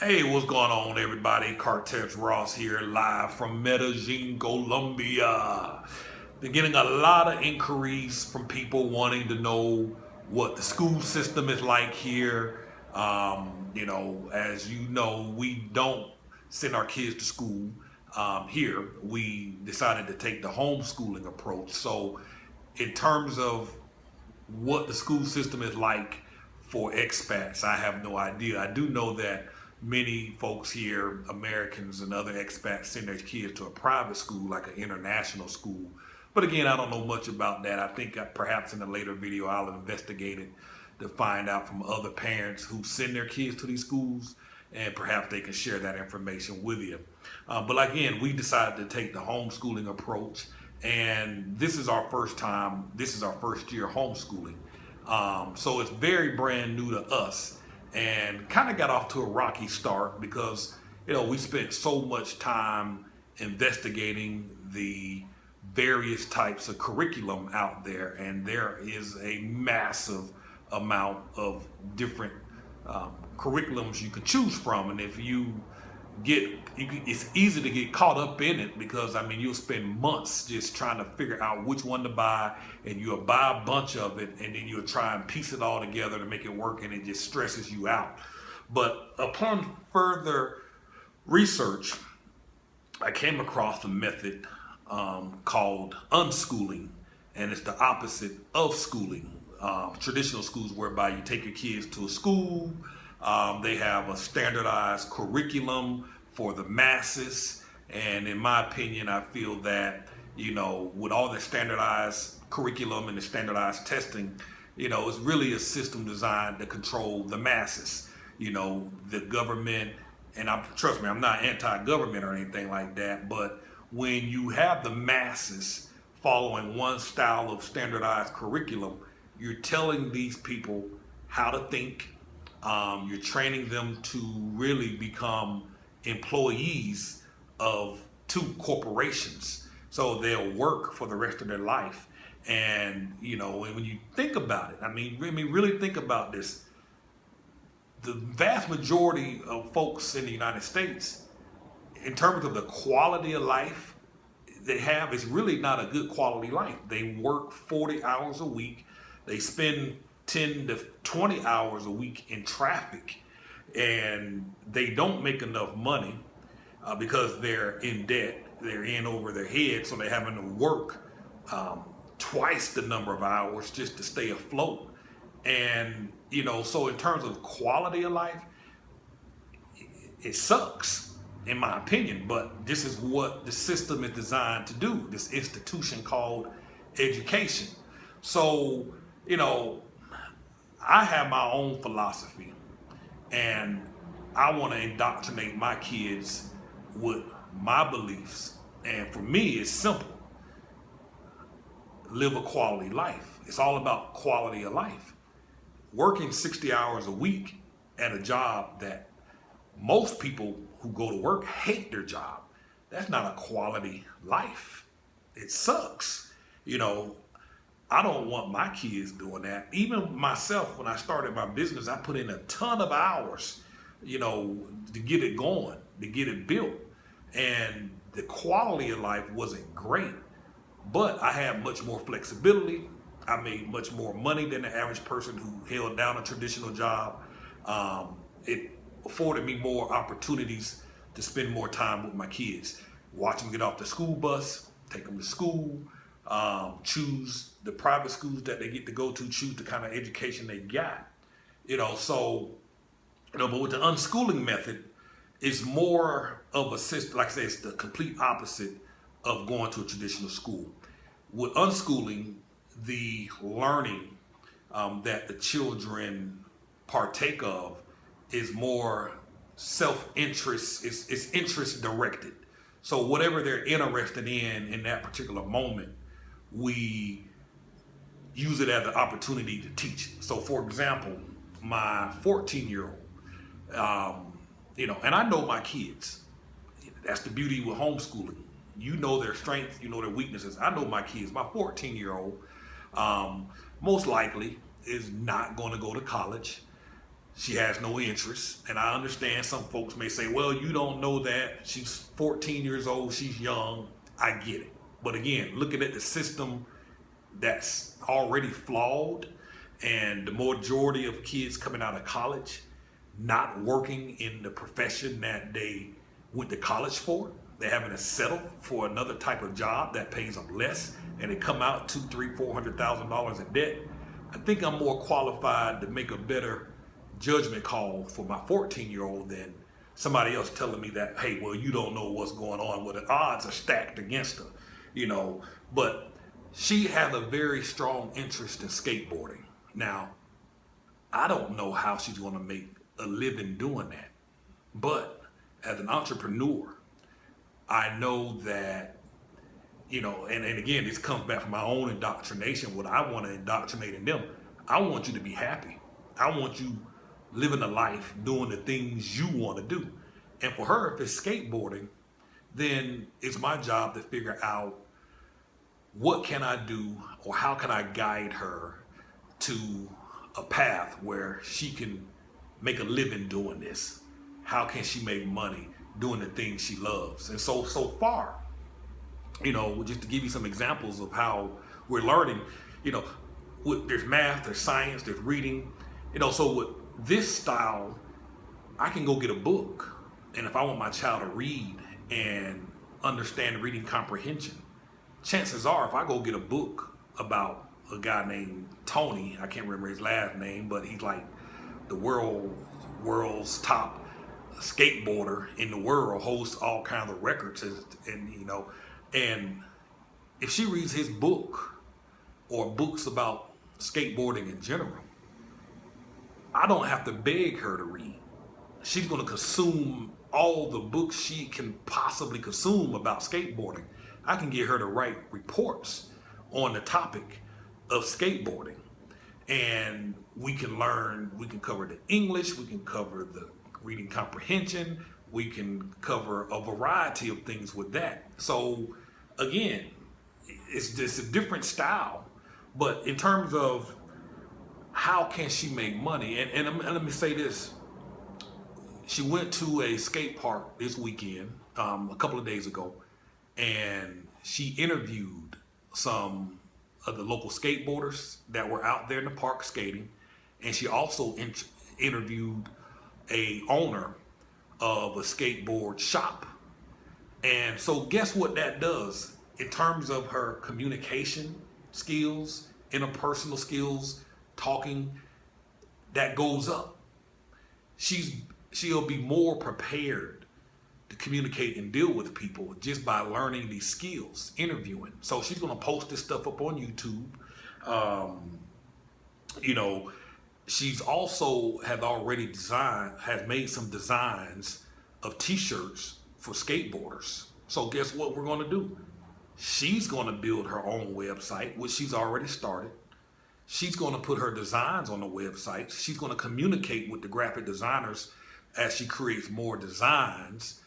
Hey, what's going on, everybody? Cartex Ross here, live from Medellin, Colombia. Been getting a lot of inquiries from people wanting to know what the school system is like here. As you know, we don't send our kids to school here. We decided to take the homeschooling approach. So, in terms of what the school system is like for expats, I have no idea. I do know that many folks here, Americans and other expats, send their kids to a private school, like an international school. But again, I don't know much about that. I think perhaps in a later video I'll investigate it to find out from other parents who send their kids to these schools, and perhaps they can share that information with you. But again, we decided to take the homeschooling approach, and this is our first time. This is our first year homeschooling, so it's very brand new to us, and kind of got off to a rocky start because we spent so much time investigating the various types of curriculum out there, and there is a massive amount of different curriculums you can choose from. And if it's easy to get caught up in it because you'll spend months just trying to figure out which one to buy, and you'll buy a bunch of it, and then you'll try and piece it all together to make it work, and it just stresses you out. But upon further research, I came across a method called unschooling, and it's the opposite of schooling. Traditional schools, whereby you take your kids to a school, they have a standardized curriculum for the masses, and in my opinion, I feel that with all the standardized curriculum and the standardized testing, it's really a system designed to control the masses. The government, and trust me, I'm not anti-government or anything like that, but when you have the masses following one style of standardized curriculum, you're telling these people how to think. You're training them to really become employees of two corporations, so they'll work for the rest of their life. And when you think about it, really think about this. The vast majority of folks in the United States, in terms of the quality of life they have, is really not a good quality life. They work 40 hours a week. They spend 10 to 20 hours a week in traffic, and they don't make enough money because they're in debt. They're in over their head, so they're having to work twice the number of hours just to stay afloat. And so in terms of quality of life, it sucks, in my opinion. But this is what the system is designed to do, this institution called education. So I have my own philosophy, and I want to indoctrinate my kids with my beliefs. And for me, it's simple. Live a quality life. It's all about quality of life. Working 60 hours a week at a job that most people who go to work hate their job, that's not a quality life. It sucks. I don't want my kids doing that. Even myself, when I started my business, I put in a ton of hours, to get it going, to get it built. And the quality of life wasn't great, but I had much more flexibility. I made much more money than the average person who held down a traditional job. It afforded me more opportunities to spend more time with my kids, watch them get off the school bus, take them to school, choose the private schools that they get to go to, choose the kind of education they got. But with the unschooling method, it's more of a system. Like I say, it's the complete opposite of going to a traditional school. With unschooling, the learning that the children partake of is more self-interest. It's interest directed. So whatever they're interested in that particular moment, we use it as an opportunity to teach. So for example, my 14-year-old, and I know my kids. That's the beauty with homeschooling. You know their strengths, you know their weaknesses. I know my kids. My 14-year-old most likely is not going to go to college. She has no interest. And I understand some folks may say, well, you don't know that. She's 14 years old. She's young. I get it. But again, looking at the system that's already flawed, and the majority of kids coming out of college not working in the profession that they went to college for. They're having to settle for another type of job that pays them less, and they come out $200,000, $300,000, $400,000 in debt. I think I'm more qualified to make a better judgment call for my 14-year-old than somebody else telling me that, hey, well, you don't know what's going on. Well, the odds are stacked against her, you know. But she has a very strong interest in skateboarding. Now, I don't know how she's going to make a living doing that. But as an entrepreneur, I know that, you know, and again, this comes back from my own indoctrination, what I want to indoctrinate in them. I want you to be happy. I want you living a life doing the things you want to do. And for her, if it's skateboarding, then it's my job to figure out what can I do, or how can I guide her to a path where she can make a living doing this. How can she make money doing the things she loves? And so far, you know, just to give you some examples of how we're learning, you know, there's math, there's science, there's reading, you know, so with this style, I can go get a book. And if I want my child to read and understand reading comprehension, chances are if I go get a book about a guy named Tony, I can't remember his last name, but he's like the world's top skateboarder in the world, hosts all kinds of records, and you know, and if she reads his book or books about skateboarding in general, I don't have to beg her to read. She's going to consume all the books she can possibly consume about skateboarding. I can get her to write reports on the topic of skateboarding, and we can learn, we can cover the English, we can cover the reading comprehension, we can cover a variety of things with that. So again, it's just a different style, but in terms of how can she make money, and let me say this, she went to a skate park this weekend, a couple of days ago, and she interviewed some of the local skateboarders that were out there in the park skating, and she also interviewed a owner of a skateboard shop. And so guess what that does in terms of her communication skills, interpersonal skills, talking, that goes up. She'll be more prepared to communicate and deal with people just by learning these skills, interviewing. So she's going to post this stuff up on YouTube. You know, she's also has made some designs of t-shirts for skateboarders. So guess what we're going to do? She's going to build her own website, which she's already started. She's going to put her designs on the website. She's going to communicate with the graphic designers as she creates more designs,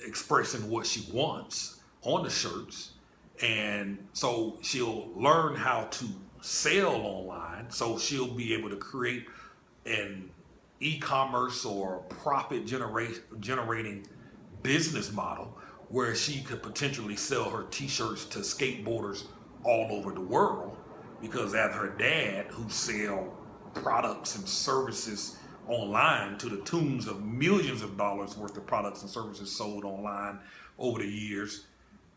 expressing what she wants on the shirts. And so she'll learn how to sell online. So she'll be able to create an e-commerce or profit generating business model where she could potentially sell her t-shirts to skateboarders all over the world, because as her dad, who sell products and services online to the tunes of millions of dollars worth of products and services sold online over the years,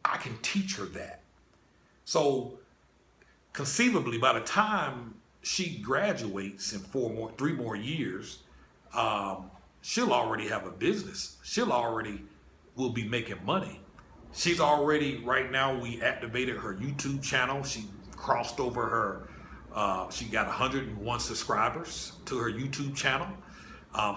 I can teach her that. So conceivably, by the time she graduates in 3 more years, she'll already have a business. She'll already will be making money. She's already, right now, we activated her YouTube channel. She crossed over her, she got 101 subscribers to her YouTube channel.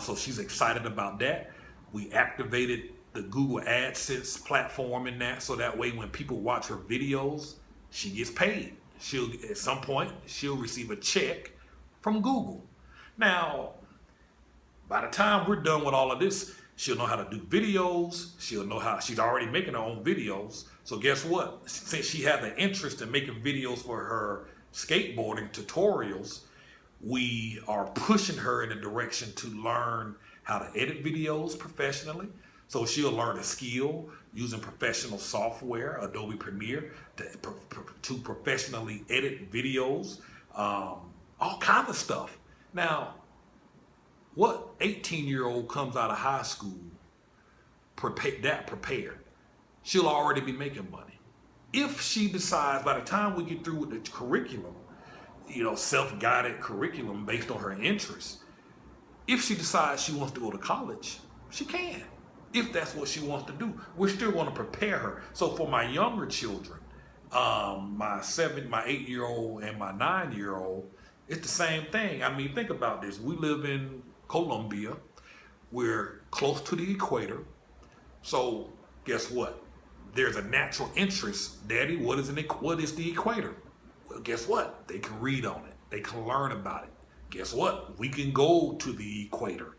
So she's excited about that. We activated the Google AdSense platform in that, so that way when people watch her videos, she gets paid. At some point, she'll receive a check from Google. Now, by the time we're done with all of this, she'll know how to do videos. She'll know how, she's already making her own videos. So guess what? Since she had an interest in making videos for her skateboarding tutorials, We are pushing her in a direction to learn how to edit videos professionally. So she'll learn a skill using professional software, Adobe Premiere, to professionally edit videos, all kinds of stuff. Now, what 18-year-old comes out of high school prepared? She'll already be making money. If she decides by the time we get through with the curriculum, self-guided curriculum based on her interests, if she decides she wants to go to college, she can. If that's what she wants to do, we're still going to prepare her. So for my younger children, my 8-year-old and my 9-year-old, it's the same thing. I mean, think about this. We live in Colombia. We're close to the equator. So guess what? There's a natural interest. Daddy, what is the equator? Well, guess what? They can read on it. They can learn about it. Guess what? We can go to the equator.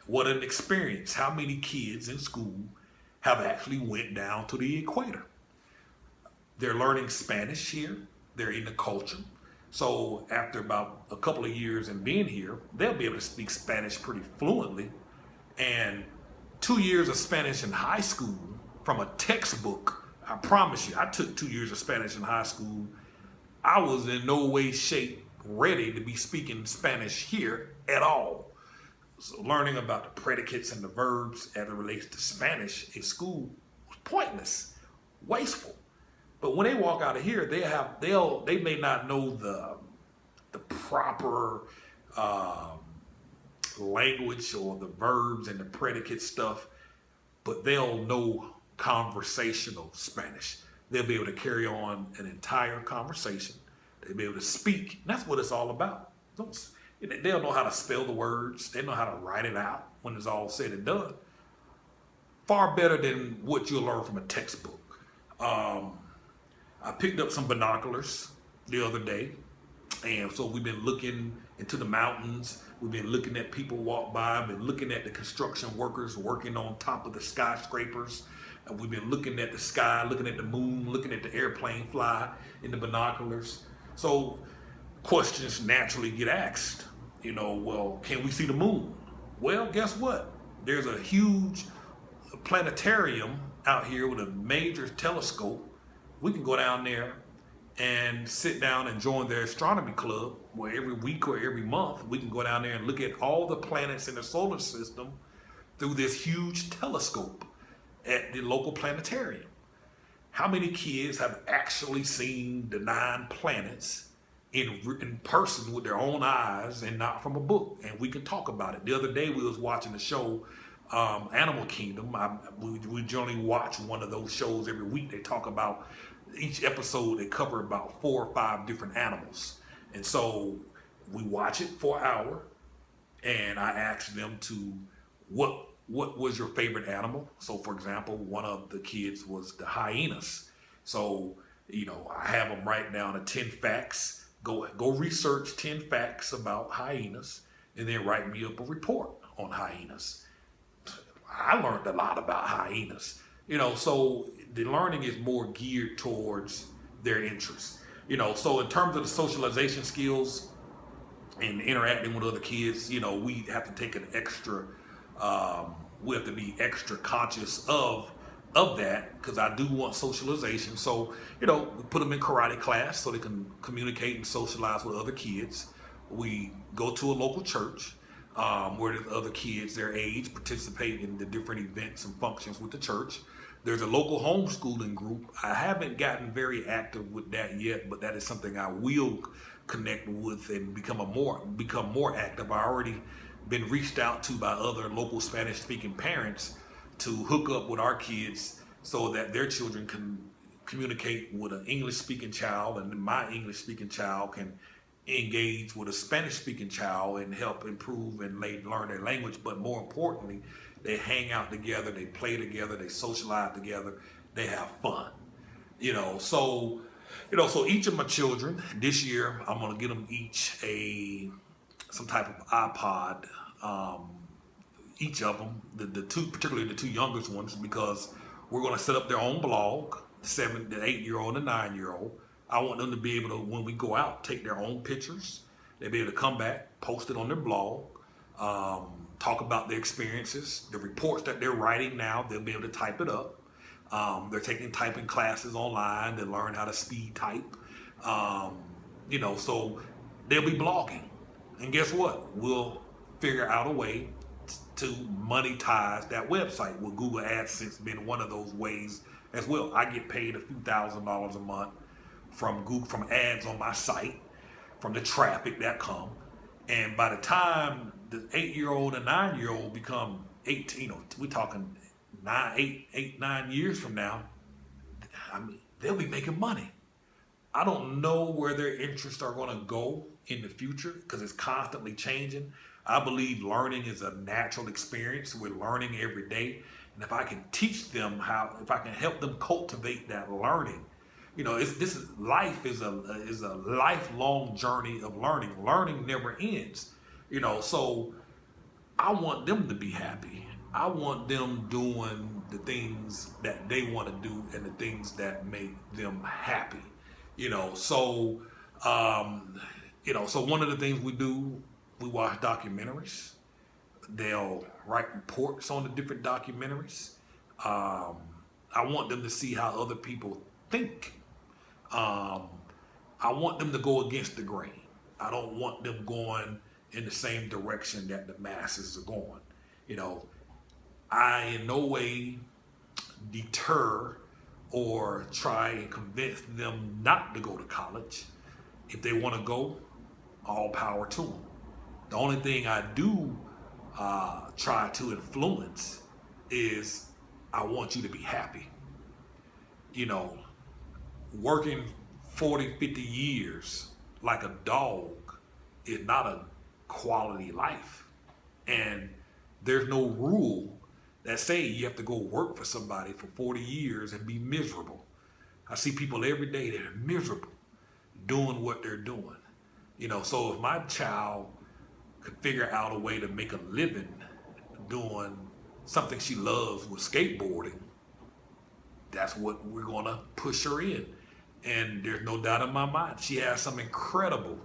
What an experience. How many kids in school have actually went down to the equator? They're learning Spanish here. They're in the culture. So after about a couple of years in being here, they'll be able to speak Spanish pretty fluently. And 2 years of Spanish in high school from a textbook, I promise you, I took 2 years of Spanish in high school. I was in no way, shape, ready to be speaking Spanish here at all. So learning about the predicates and the verbs as it relates to Spanish in school was pointless, wasteful. But when they walk out of here, they may not know the proper language or the verbs and the predicate stuff, but they'll know conversational Spanish. They'll be able to carry on an entire conversation. They'll be able to speak. And that's what it's all about. They'll know how to spell the words. They know how to write it out when it's all said and done. Far better than what you'll learn from a textbook. I picked up some binoculars the other day. And so we've been looking into the mountains. We've been looking at people walk by. I've been looking at the construction workers working on top of the skyscrapers. And we've been looking at the sky, looking at the moon, looking at the airplane fly in the binoculars. So questions naturally get asked. Well, can we see the moon? Well, guess what? There's a huge planetarium out here with a major telescope. We can go down there and sit down and join their astronomy club, where every week or every month we can go down there and look at all the planets in the solar system through this huge telescope at the local planetarium. How many kids have actually seen the 9 planets in person with their own eyes and not from a book? And we can talk about it. The other day we was watching the show Animal Kingdom. We generally watch one of those shows every week. They talk about each episode. They cover about 4 or 5 different animals. And so we watch it for an hour, and I asked them to, what was your favorite animal? So for example, one of the kids was the hyenas. So, I have them write down the 10 facts. Go research 10 facts about hyenas, and then write me up a report on hyenas. I learned a lot about hyenas. So the learning is more geared towards their interests. So in terms of the socialization skills and interacting with other kids, we have to take an extra, we have to be extra conscious of that, because I do want socialization. So, we put them in karate class so they can communicate and socialize with other kids. We go to a local church where the other kids their age participate in the different events and functions with the church. There's a local homeschooling group. I haven't gotten very active with that yet, but that is something I will connect with and become more active. I already been reached out to by other local Spanish-speaking parents to hook up with our kids so that their children can communicate with an English-speaking child, and my English-speaking child can engage with a Spanish-speaking child and help improve and learn their language. But more importantly, they hang out together, they play together, they socialize together, they have fun. So each of my children this year, I'm gonna get them each some type of iPod. Each of them, particularly the 2 youngest ones, because we're going to set up their own blog, the 8-year-old and the 9-year-old. I want them to be able to, when we go out, take their own pictures. They'll be able to come back, post it on their blog, talk about their experiences, the reports that they're writing now, they'll be able to type it up. They're taking typing classes online to learn how to speed type. So they'll be blogging. And guess what? We'll figure out a way to monetize that website, with Google AdSense being one of those ways as well. I get paid a few $1,000s a month from Google, from ads on my site, from the traffic that come. And by the time the 8-year-old and 9-year-old become 18, we're talking 9 years from now, they'll be making money. I don't know where their interests are going to go in the future, because it's constantly changing. I believe learning is a natural experience. We're learning every day. And if I can teach them if I can help them cultivate that learning, life is a lifelong journey of learning. Learning never ends. So I want them to be happy. I want them doing the things that they want to do and the things that make them happy. So one of the things we do, we watch documentaries. They'll write reports on the different documentaries. I want them to see how other people think. I want them to go against the grain. I don't want them going in the same direction that the masses are going. I in no way deter or try and convince them not to go to college. If they want to go, all power to them. The only thing I do try to influence is, I want you to be happy. Working 40, 50 years like a dog is not a quality life. And there's no rule that say you have to go work for somebody for 40 years and be miserable. I see people every day that are miserable doing what they're doing. So if my child could figure out a way to make a living doing something she loves with skateboarding, that's what we're gonna push her in. And there's no doubt in my mind, she has some incredible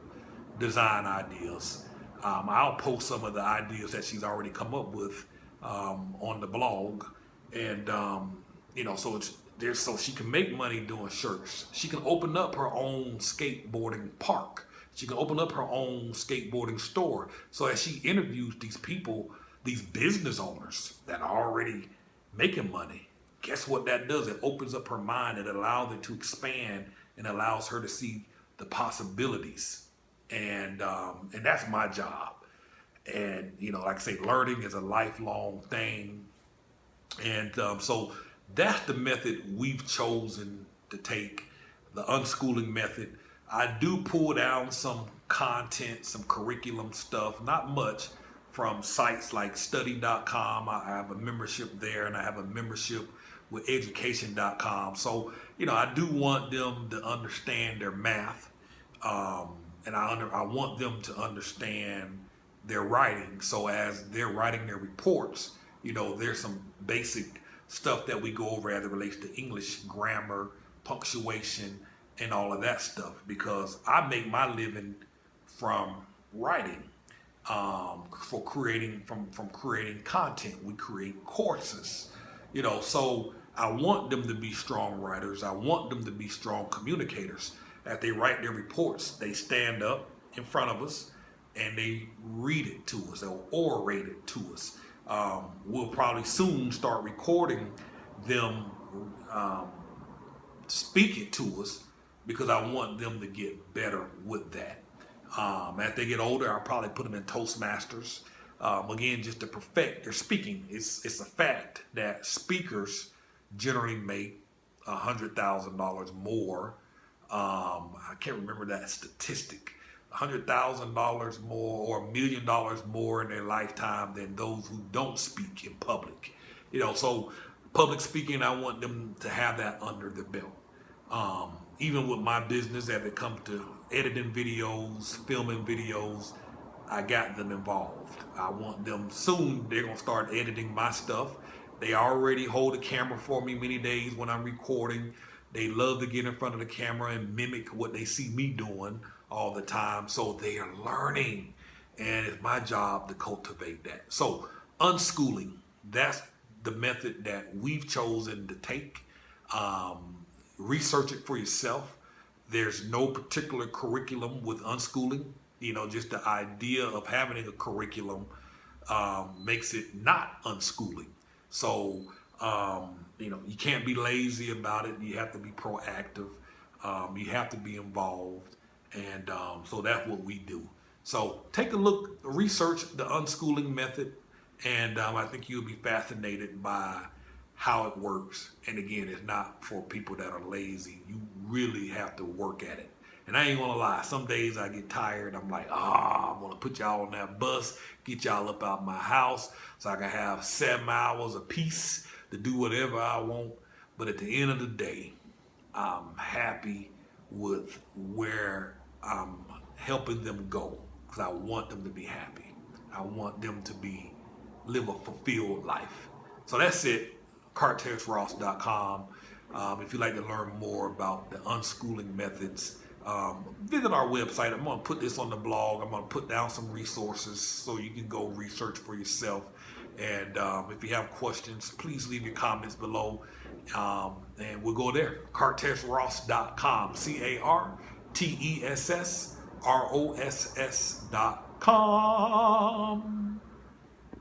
design ideas. I'll post some of the ideas that she's already come up with on the blog. And so she can make money doing shirts. She can open up her own skateboarding park. She can open up her own skateboarding store. So as she interviews these people, these business owners that are already making money, guess what that does? It opens up her mind. It allows her to expand and allows her to see the possibilities. And that's my job. And, like I say, learning is a lifelong thing. And so that's the method we've chosen to take, the unschooling method. I do pull down some content, some curriculum stuff, not much, from sites like study.com. I have a membership there, and I have a membership with education.com. So, I do want them to understand their math, and I want them to understand their writing. So as they're writing their reports, there's some basic stuff that we go over as it relates to English, grammar, punctuation, and all of that stuff, because I make my living from writing, from creating content. We create courses, so I want them to be strong writers. I want them to be strong communicators. As they write their reports, they stand up in front of us and they read it to us. They'll orate it to us. We'll probably soon start recording them speak it to us, because I want them to get better with that. As they get older, I'll probably put them in Toastmasters. Again, just to perfect their speaking. It's a fact that speakers generally make $100,000 more. I can't remember that statistic. $100,000 more or $1 million more in their lifetime than those who don't speak in public. So public speaking, I want them to have that under their belt. Even with my business, as it comes to editing videos, filming videos, I got them involved. I want them soon, they're gonna start editing my stuff. They already hold a camera for me many days when I'm recording. They love to get in front of the camera and mimic what they see me doing all the time. So they are learning. and it's my job to cultivate that. So unschooling, that's the method that we've chosen to take. Research it for yourself. There's no particular curriculum with unschooling. Just the idea of having a curriculum makes it not unschooling. So, you can't be lazy about it. You have to be proactive. You have to be involved. And so that's what we do. So take a look, research the unschooling method, and I think you'll be fascinated by how it works. And again, it's not for people that are lazy. You really have to work at it. And I ain't gonna lie, some days I get tired. I'm like, I'm gonna put y'all on that bus, get y'all up out my house so I can have 7 hours of peace to do whatever I want. But at the end of the day, I'm happy with where I'm helping them go, because I want them to be happy. I want them to live a fulfilled life. So that's it. CartezRoss.com. If you'd like to learn more about the unschooling methods, visit our website. I'm going to put this on the blog. I'm going to put down some resources so you can go research for yourself. And if you have questions, please leave your comments below. And we'll go there. CartezRoss.com. CartessRoss.com.